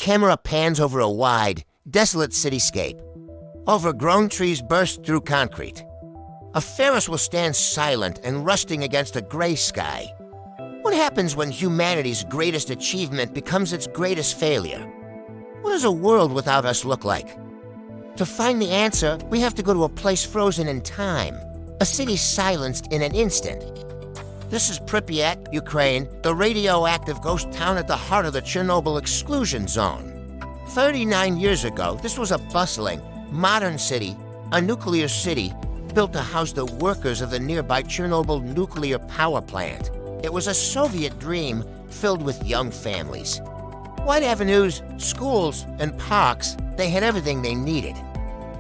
camera pans over a wide, desolate cityscape. Overgrown trees burst through concrete. A Ferris will stand silent and rusting against a gray sky. What happens when humanity's greatest achievement becomes its greatest failure? What does a world without us look like? To find the answer, we have to go to a place frozen in time, a city silenced in an instant. This is Pripyat, Ukraine, the radioactive ghost town at the heart of the Chernobyl exclusion zone. 39 years ago, this was a bustling, modern city, a nuclear city, built to house the workers of the nearby Chernobyl Nuclear Power Plant. It was a Soviet dream filled with young families. Wide avenues, schools, and parks, they had everything they needed.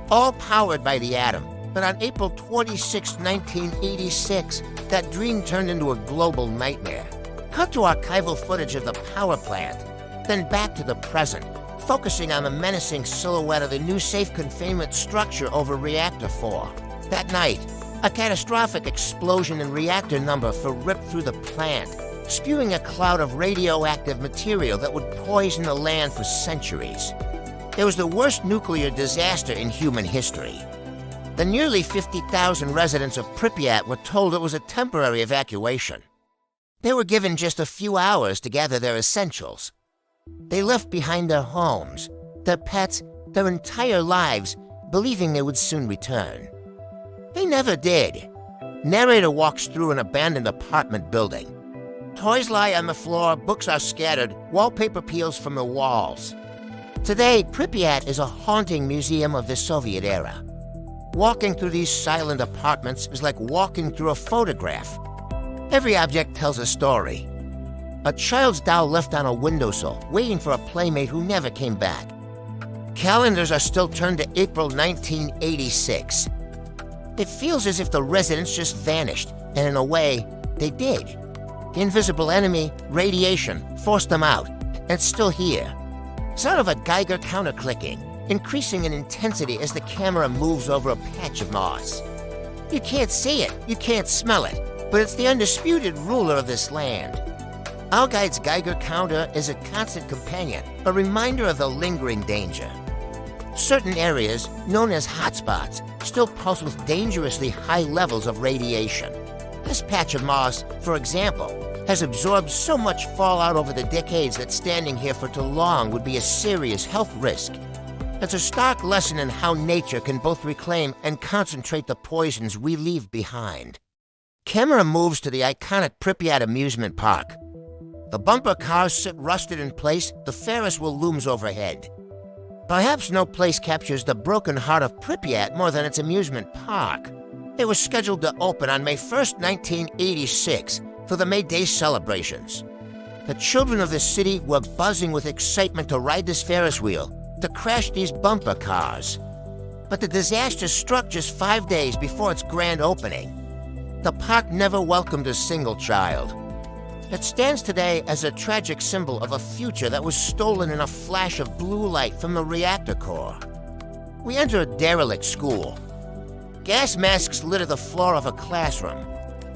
All powered by the atom. But on April 26, 1986, that dream turned into a global nightmare. Cut to archival footage of the power plant, then back to the present, focusing on the menacing silhouette of the new safe containment structure over Reactor 4. That night, a catastrophic explosion in reactor number 4 ripped through the plant, spewing a cloud of radioactive material that would poison the land for centuries. It was the worst nuclear disaster in human history. The nearly 50,000 residents of Pripyat were told it was a temporary evacuation. They were given just a few hours to gather their essentials. They left behind their homes, their pets, their entire lives, believing they would soon return. They never did. Narrator walks through an abandoned apartment building. Toys lie on the floor, books are scattered, wallpaper peels from the walls. Today, Pripyat is a haunting museum of the Soviet era. Walking through these silent apartments is like walking through a photograph. Every object tells a story. A child's doll left on a windowsill, waiting for a playmate who never came back. Calendars are still turned to April 1986. It feels as if the residents just vanished, and in a way, they did. The invisible enemy, radiation, forced them out, and it's still here. Sort of a Geiger counter clicking, increasing in intensity as the camera moves over a patch of moss. You can't see it, you can't smell it, but it's the undisputed ruler of this land. Our guide's Geiger counter is a constant companion, a reminder of the lingering danger. Certain areas, known as hotspots, still pulse with dangerously high levels of radiation. This patch of moss, for example, has absorbed so much fallout over the decades that standing here for too long would be a serious health risk. It's a stark lesson in how nature can both reclaim and concentrate the poisons we leave behind. Camera moves to the iconic Pripyat amusement park. The bumper cars sit rusted in place, the Ferris wheel looms overhead. Perhaps no place captures the broken heart of Pripyat more than its amusement park. It was scheduled to open on May 1st, 1986, for the May Day celebrations. The children of the city were buzzing with excitement to ride this Ferris wheel, to crash these bumper cars. But the disaster struck just 5 days before its grand opening. The park never welcomed a single child. It stands today as a tragic symbol of a future that was stolen in a flash of blue light from the reactor core. We enter a derelict school. Gas masks litter the floor of a classroom.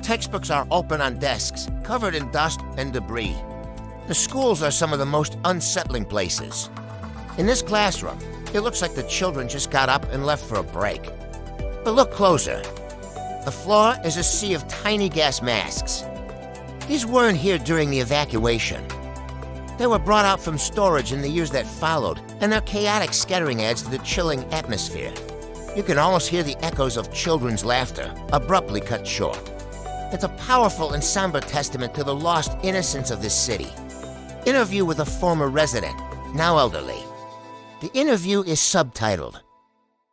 Textbooks are open on desks, covered in dust and debris. The schools are some of the most unsettling places. In this classroom, it looks like the children just got up and left for a break. But look closer. The floor is a sea of tiny gas masks. These weren't here during the evacuation. They were brought out from storage in the years that followed, and their chaotic scattering adds to the chilling atmosphere. You can almost hear the echoes of children's laughter, abruptly cut short. It's a powerful and somber testament to the lost innocence of this city. Interview with a former resident, now elderly. The interview is subtitled.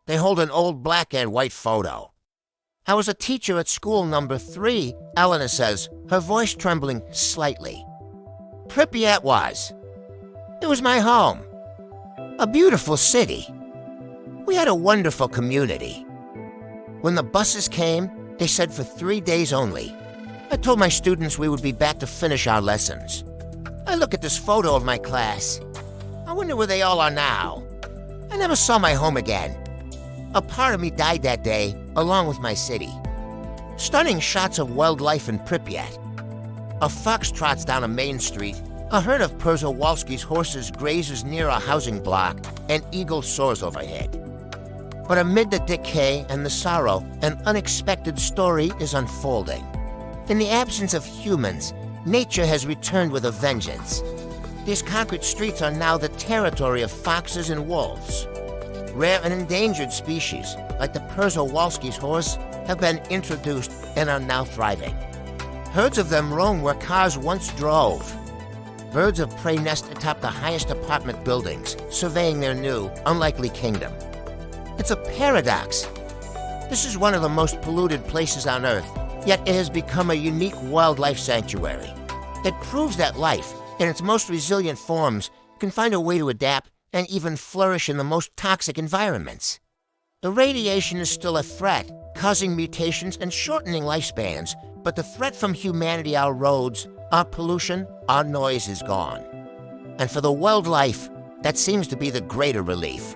They hold an old black and white photo. I was a teacher at school number 3, Eleanor says, her voice trembling slightly. Pripyat was. It was my home. A beautiful city. We had a wonderful community. When the buses came, they said for 3 days only. I told my students we would be back to finish our lessons. I look at this photo of my class. I wonder where they all are now. I never saw my home again. A part of me died that day, along with my city. Stunning shots of wildlife in Pripyat. A fox trots down a main street, A herd of Przewalski's horses grazes near a housing block, and eagle soars overhead. But amid the decay and the sorrow, an unexpected story is unfolding. In the absence of humans, nature has returned with a vengeance. These concrete streets are now the territory of foxes and wolves. Rare and endangered species, like the Przewalski's horse, have been introduced and are now thriving. Herds of them roam where cars once drove. Birds of prey nest atop the highest apartment buildings, surveying their new, unlikely kingdom. It's a paradox. This is one of the most polluted places on Earth, yet it has become a unique wildlife sanctuary. It proves that life, in its most resilient forms, can find a way to adapt and even flourish in the most toxic environments. The radiation is still a threat, causing mutations and shortening lifespans, but the threat from humanity, our roads, our pollution, our noise is gone. And for the wildlife, that seems to be the greater relief.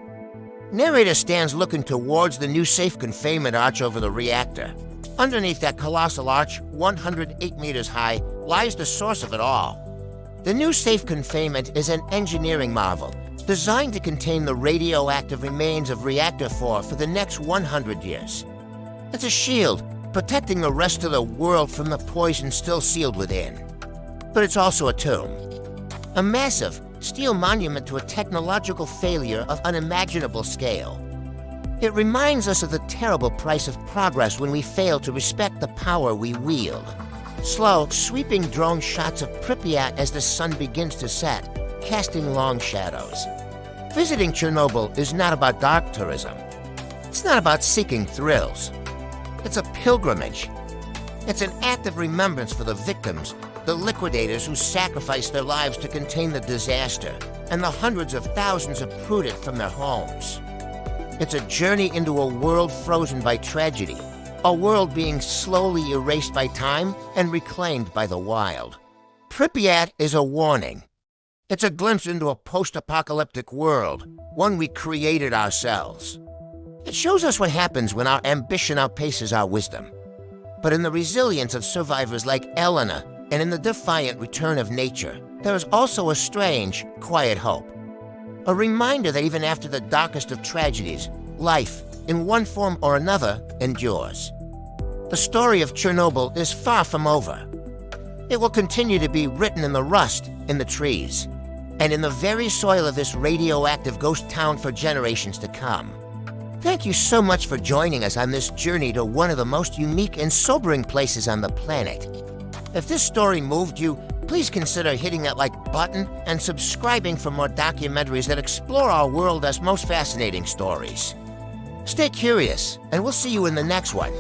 Narrator stands looking towards the new safe containment arch over the reactor. Underneath that colossal arch, 108 meters high, lies the source of it all. The new safe containment is an engineering marvel, designed to contain the radioactive remains of Reactor 4 for the next 100 years. It's a shield, protecting the rest of the world from the poison still sealed within. But it's also a tomb. A massive steel monument to a technological failure of unimaginable scale. It reminds us of the terrible price of progress when we fail to respect the power we wield. Slow, sweeping drone shots of Pripyat as the sun begins to set, casting long shadows. Visiting Chernobyl is not about dark tourism. It's not about seeking thrills. It's a pilgrimage. It's an act of remembrance for the victims, the liquidators who sacrificed their lives to contain the disaster, and the hundreds of thousands uprooted from their homes. It's a journey into a world frozen by tragedy, a world being slowly erased by time and reclaimed by the wild. Pripyat is a warning. It's a glimpse into a post-apocalyptic world, one we created ourselves. It shows us what happens when our ambition outpaces our wisdom. But in the resilience of survivors like Elena, and in the defiant return of nature, there is also a strange, quiet hope. A reminder that even after the darkest of tragedies, life, in one form or another, endures. The story of Chernobyl is far from over. It will continue to be written in the rust, in the trees, and in the very soil of this radioactive ghost town for generations to come. Thank you so much for joining us on this journey to one of the most unique and sobering places on the planet. If this story moved you, please consider hitting that like button and subscribing for more documentaries that explore our world as most fascinating stories. Stay curious, and we'll see you in the next one.